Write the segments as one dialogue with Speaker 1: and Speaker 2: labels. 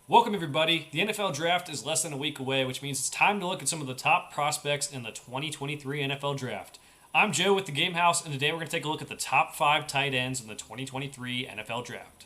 Speaker 1: Welcome, everybody. The NFL Draft is less than a week away, which means it's time to look at some of the top prospects in the 2023 NFL Draft. I'm Joe with the Game House, and today we're going to take a look at the top 5 tight ends in the 2023 NFL Draft.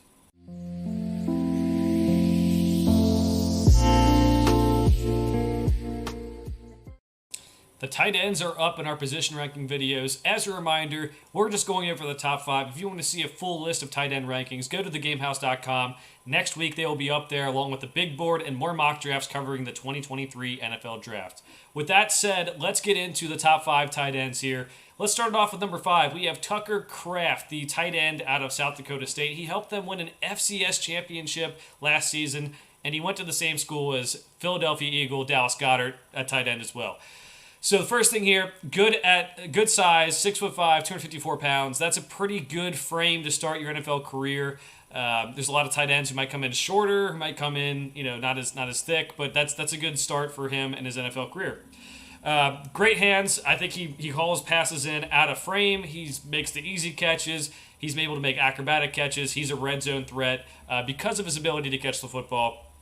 Speaker 1: The tight ends are up in our position ranking videos. As a reminder, we're just going over the top 5. If you want to see a full list of tight end rankings, go to thegamehouse.com. Next week, they will be up there along with the big board and more mock drafts covering the 2023 NFL Draft. With that said, let's get into the top 5 tight ends here. Let's start it off with number 5. We have Tucker Kraft, the tight end out of South Dakota State. He helped them win an FCS championship last season, and he went to the same school as Philadelphia Eagle Dallas Goedert at tight end as well. So the first thing here, good size, 6'5", 254 pounds. That's a pretty good frame to start your NFL career. There's a lot of tight ends who might come in shorter, who might come in, not as thick, but that's a good start for him in his NFL career. Great hands. I think he hauls passes in out of frame. He makes the easy catches. He's able to make acrobatic catches. He's a red zone threat because of his ability to catch the football.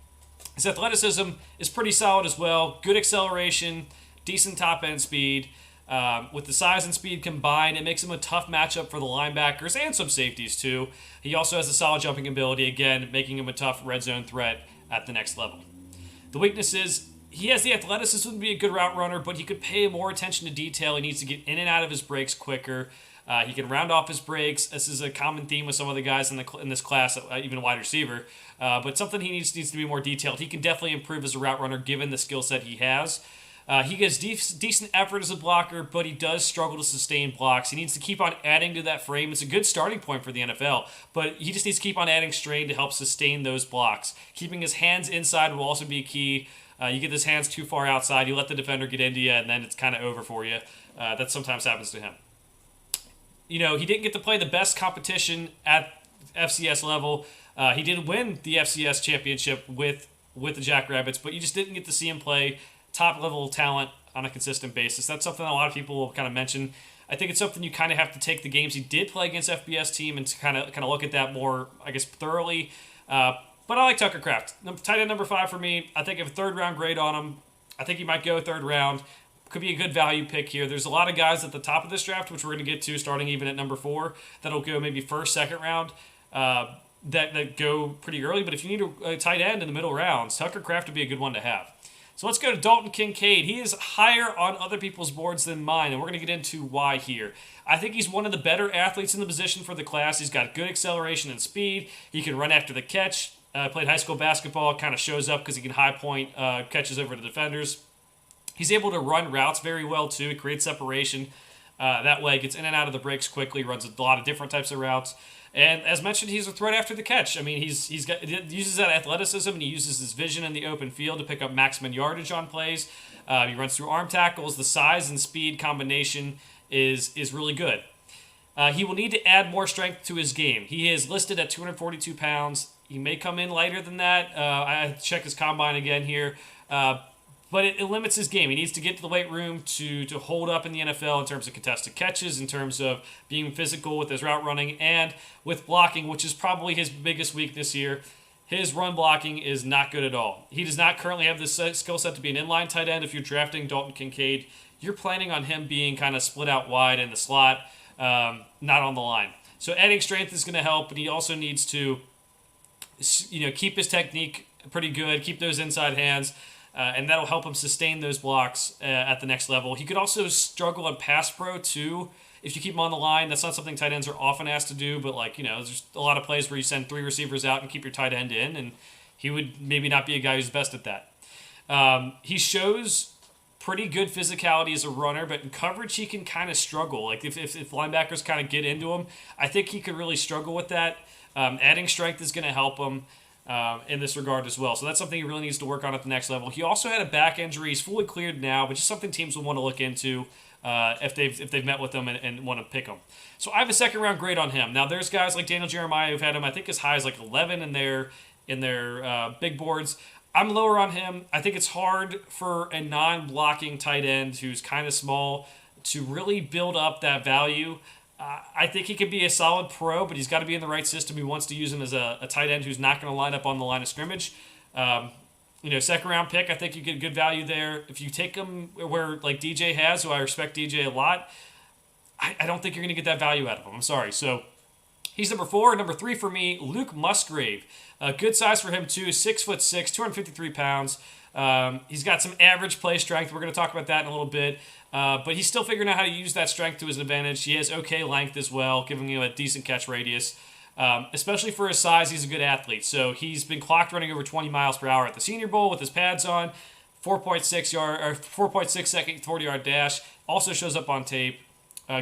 Speaker 1: His athleticism is pretty solid as well. Good acceleration. Decent top-end speed. With the size and speed combined, it makes him a tough matchup for the linebackers and some safeties, too. He also has a solid jumping ability, again, making him a tough red zone threat at the next level. The weakness is he has the athleticism to be a good route runner, but he could pay more attention to detail. He needs to get in and out of his breaks quicker. He can round off his breaks. This is a common theme with some of the guys in this class, even a wide receiver. But something he needs to be more detailed. He can definitely improve as a route runner given the skill set he has. He gets decent effort as a blocker, but he does struggle to sustain blocks. He needs to keep on adding to that frame. It's a good starting point for the NFL, but he just needs to keep on adding strain to help sustain those blocks. Keeping his hands inside will also be key. You get his hands too far outside, you let the defender get into you, and then it's kind of over for you. That sometimes happens to him. He didn't get to play the best competition at FCS level. He did win the FCS championship with the Jackrabbits, but you just didn't get to see him play top-level talent on a consistent basis. That's something a lot of people will kind of mention. I think it's something you kind of have to take the games he did play against FBS team and to kind of look at that more, I guess, thoroughly. But I like Tucker Kraft. Tight end number 5 for me. I think if a third-round grade on him, I think he might go third round. Could be a good value pick here. There's a lot of guys at the top of this draft, which we're going to get to starting even at number 4, that'll go maybe first, second round. That go pretty early. But if you need a tight end in the middle rounds, Tucker Kraft would be a good one to have. So let's go to Dalton Kincaid. He is higher on other people's boards than mine, and we're going to get into why here. I think he's one of the better athletes in the position for the class. He's got good acceleration and speed. He can run after the catch. Played high school basketball. Kind of shows up because he can high point catches over the defenders. He's able to run routes very well, too. He creates separation. That way, gets in and out of the breaks quickly, runs a lot of different types of routes. And as mentioned, he's a threat after the catch. I mean, he uses that athleticism and he uses his vision in the open field to pick up maximum yardage on plays. He runs through arm tackles. The size and speed combination is really good. He will need to add more strength to his game. He is listed at 242 pounds. He may come in lighter than that. I check his combine again here. But it limits his game. He needs to get to the weight room to hold up in the NFL in terms of contested catches, in terms of being physical with his route running, and with blocking, which is probably his biggest weakness here. His run blocking is not good at all. He does not currently have the skill set to be an inline tight end. If you're drafting Dalton Kincaid, you're planning on him being kind of split out wide in the slot, not on the line. So adding strength is going to help, but he also needs to keep his technique pretty good, keep those inside hands, and that'll help him sustain those blocks at the next level. He could also struggle at pass pro, too, if you keep him on the line. That's not something tight ends are often asked to do, but, there's a lot of plays where you send 3 receivers out and keep your tight end in, and he would maybe not be a guy who's best at that. He shows pretty good physicality as a runner, but in coverage he can kind of struggle. Like, if linebackers kind of get into him, I think he could really struggle with that. Adding strength is going to help him in this regard as well. So that's something he really needs to work on at the next level. He also had a back injury. He's fully cleared now, but just something teams will want to look into if they've met with him and want to pick him. So I have a second round grade on him. Now there's guys like Daniel Jeremiah who've had him, I think, as high as 11 in their big boards. I'm lower on him. I think it's hard for a non-blocking tight end who's kind of small to really build up that value. I think he could be a solid pro, but he's got to be in the right system. He wants to use him as a tight end who's not going to line up on the line of scrimmage. Second round pick, I think you get good value there. If you take him where like DJ has, who I respect DJ a lot, I don't think you're going to get that value out of him. I'm sorry. So he's number 4. Number 3 for me, Luke Musgrave. Good size for him too, 6'6", 253 pounds. He's got some average play strength. We're going to talk about that in a little bit. But he's still figuring out how to use that strength to his advantage. He has okay length as well, giving him a decent catch radius. Especially for his size, he's a good athlete. So he's been clocked running over 20 miles per hour at the Senior Bowl with his pads on. 4.6 second 40-yard dash. Also shows up on tape.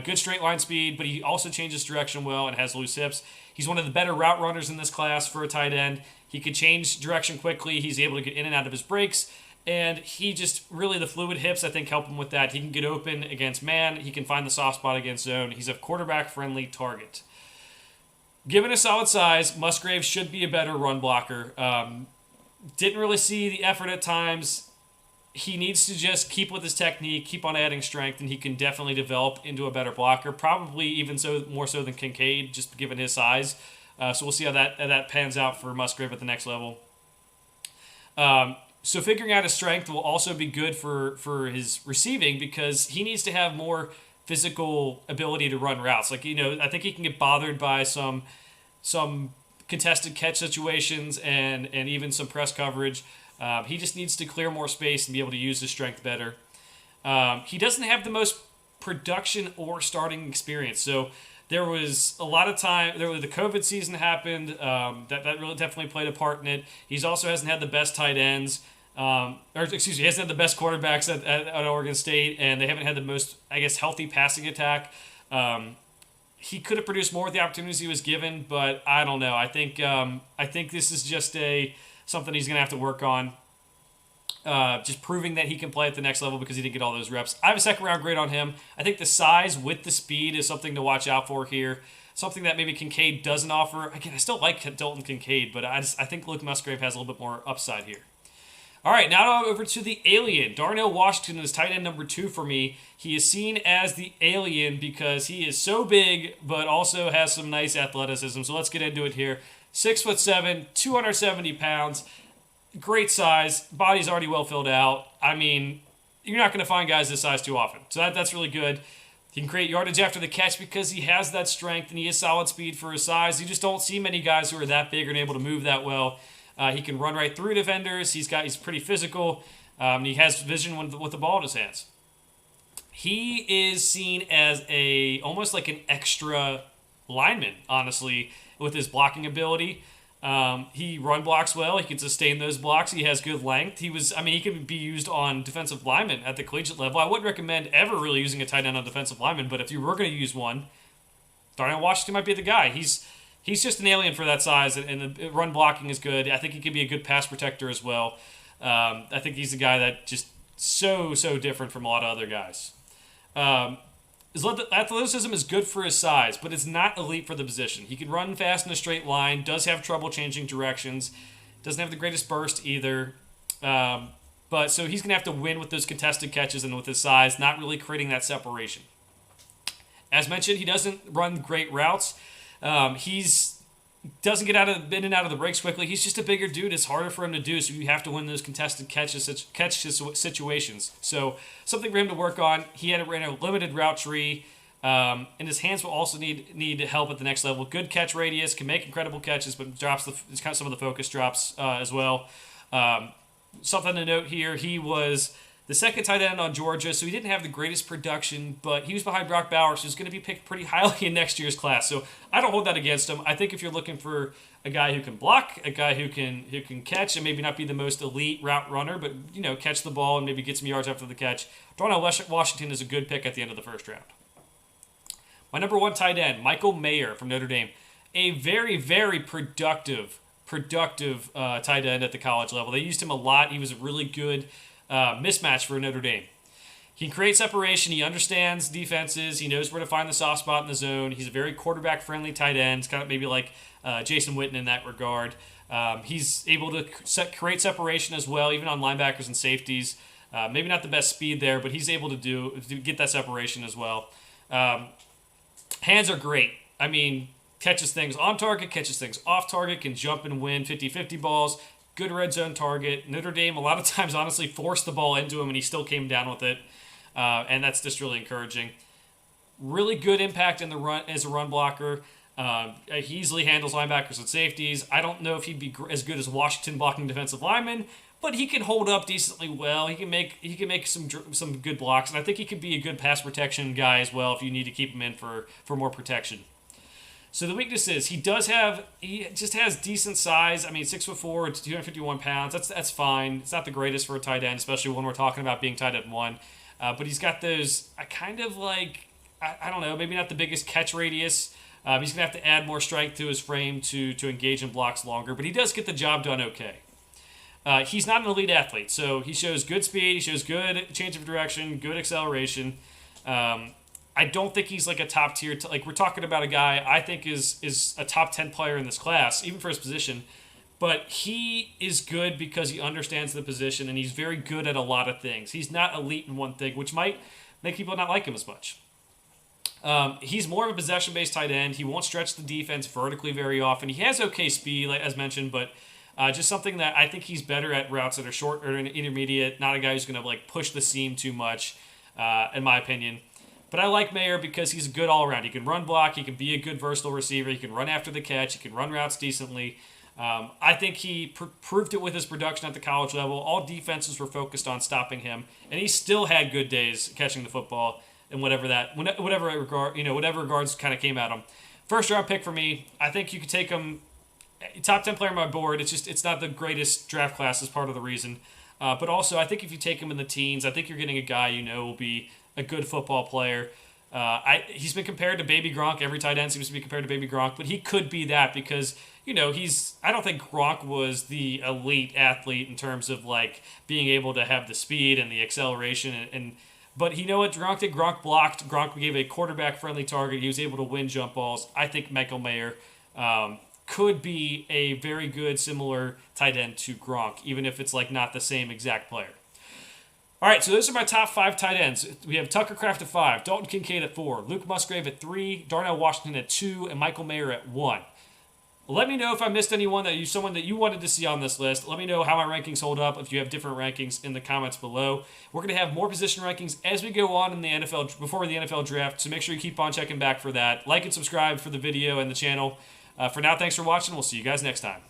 Speaker 1: Good straight line speed, but he also changes direction well and has loose hips. He's one of the better route runners in this class for a tight end. He can change direction quickly. He's able to get in and out of his breaks. And he just, really, the fluid hips, I think, help him with that. He can get open against man. He can find the soft spot against zone. He's a quarterback-friendly target. Given his solid size, Musgrave should be a better run blocker. Didn't really see the effort at times. He needs to just keep with his technique, keep on adding strength, and he can definitely develop into a better blocker. Probably even so, more so than Kincaid, just given his size. So we'll see how that pans out for Musgrave at the next level. So figuring out his strength will also be good for his receiving because he needs to have more physical ability to run routes. Like, I think he can get bothered by some contested catch situations and even some press coverage. He just needs to clear more space and be able to use his strength better. He doesn't have the most production or starting experience. So there was a lot of time. The COVID season happened. That really definitely played a part in it. He also hasn't had the best tight ends. He hasn't had the best quarterbacks at Oregon State, and they haven't had the most, I guess, healthy passing attack. He could have produced more with the opportunities he was given, but I don't know. I think this is just something he's going to have to work on. Just proving that he can play at the next level because he didn't get all those reps. I have a second round grade on him. I think the size with the speed is something to watch out for here. Something that maybe Kincaid doesn't offer. Again, I still like Dalton Kincaid, but I think Luke Musgrave has a little bit more upside here. All right, now over to the alien. Darnell Washington is tight end number 2 for me. He is seen as the alien because he is so big, but also has some nice athleticism. So let's get into it here. 6'7", 270 pounds. Great size. Body's already well filled out. I mean, you're not going to find guys this size too often. So that's really good. He can create yardage after the catch because he has that strength and he has solid speed for his size. You just don't see many guys who are that big and able to move that well. He can run right through defenders. He's pretty physical. He has vision with the ball in his hands. He is seen as almost like an extra lineman, honestly, with his blocking ability. He run blocks well. He can sustain those blocks. He has good length. He can be used on defensive linemen at the collegiate level. I wouldn't recommend ever really using a tight end on defensive lineman, but if you were going to use one, Darnell Washington might be the guy. He's just an alien for that size, and the run blocking is good. I think he could be a good pass protector as well. I think he's a guy that just so different from a lot of other guys. His athleticism is good for his size, but it's not elite for the position. He can run fast in a straight line, does have trouble changing directions, doesn't have the greatest burst either. But so he's going to have to win with those contested catches and with his size, not really creating that separation. As mentioned, he doesn't run great routes. Doesn't get in and out of the breaks quickly. He's just a bigger dude. It's harder for him to do, so you have to win those contested catch situations. So something for him to work on. He ran a limited route tree, and his hands will also need help at the next level. Good catch radius, can make incredible catches, but some of the focus drops as well. Something to note here, he was the second tight end on Georgia, so he didn't have the greatest production, but he was behind Brock Bowers, who's going to be picked pretty highly in next year's class. So I don't hold that against him. I think if you're looking for a guy who can block, a guy who can catch, and maybe not be the most elite route runner, but catch the ball and maybe get some yards after the catch, Darnell Washington is a good pick at the end of the first round. My number 1 tight end, Michael Mayer from Notre Dame, a very, very productive tight end at the college level. They used him a lot. He was a really good mismatch for Notre Dame. He can create separation. He understands defenses. He knows where to find the soft spot in the zone. He's a very quarterback-friendly tight end. It's kind of maybe like Jason Witten in that regard. He's able to create separation as well, even on linebackers and safeties. Maybe not the best speed there, but he's able to get that separation as well. Hands are great. Catches things on target, catches things off target, can jump and win 50-50 balls. good red zone target. Notre Dame, a lot of times, honestly, forced the ball into him, and he still came down with it. And that's just really encouraging. Really good impact in the run as a run blocker. He easily handles linebackers and safeties. I don't know if he'd be as good as Washington blocking defensive linemen, but he can hold up decently well. He can make some good blocks, and I think he could be a good pass protection guy as well if you need to keep him in for more protection. So the weakness is he just has decent size. I mean, 6'4", 251 pounds. That's fine. It's not the greatest for a tight end, especially when we're talking about being tight end one. But he's got those kind of like I don't know, maybe not the biggest catch radius. He's gonna have to add more strength to his frame to engage in blocks longer, but he does get the job done okay. He's not an elite athlete, so he shows good speed, he shows good change of direction, good acceleration. I don't think he's like a top tier. Like we're talking about a guy I think is a top 10 player in this class, even for his position. But he is good because he understands the position and he's very good at a lot of things. He's not elite in one thing, which might make people not like him as much. He's more of a possession-based tight end. He won't stretch the defense vertically very often. He has okay speed, like as mentioned, but just something that I think he's better at routes that are short or intermediate. Not a guy who's going to like push the seam too much, in my opinion. But I like Mayer because he's good all around. He can run block. He can be a good versatile receiver. He can run after the catch. He can run routes decently. I think he proved it with his production at the college level. All defenses were focused on stopping him, and he still had good days catching the football and whatever regards kind of came at him. First round pick for me. I think you could take him top 10 player on my board. It's not the greatest draft class is part of the reason, but also I think if you take him in the teens, I think you're getting a guy will be a good football player. He's been compared to Baby Gronk. Every tight end seems to be compared to Baby Gronk, but he could be that because I don't think Gronk was the elite athlete in terms of like being able to have the speed and the acceleration but you know what Gronk did? Gronk blocked. Gronk gave a quarterback-friendly target. He was able to win jump balls. I think Michael Mayer could be a very good, similar tight end to Gronk, even if it's like not the same exact player. All right, so those are my top 5 tight ends. We have Tucker Kraft at 5, Dalton Kincaid at 4, Luke Musgrave at 3, Darnell Washington at 2, and Michael Mayer at 1. Let me know if I missed anyone someone that you wanted to see on this list. Let me know how my rankings hold up if you have different rankings in the comments below. We're going to have more position rankings as we go on in the NFL before the NFL draft, so make sure you keep on checking back for that. Like and subscribe for the video and the channel. For now, thanks for watching. We'll see you guys next time.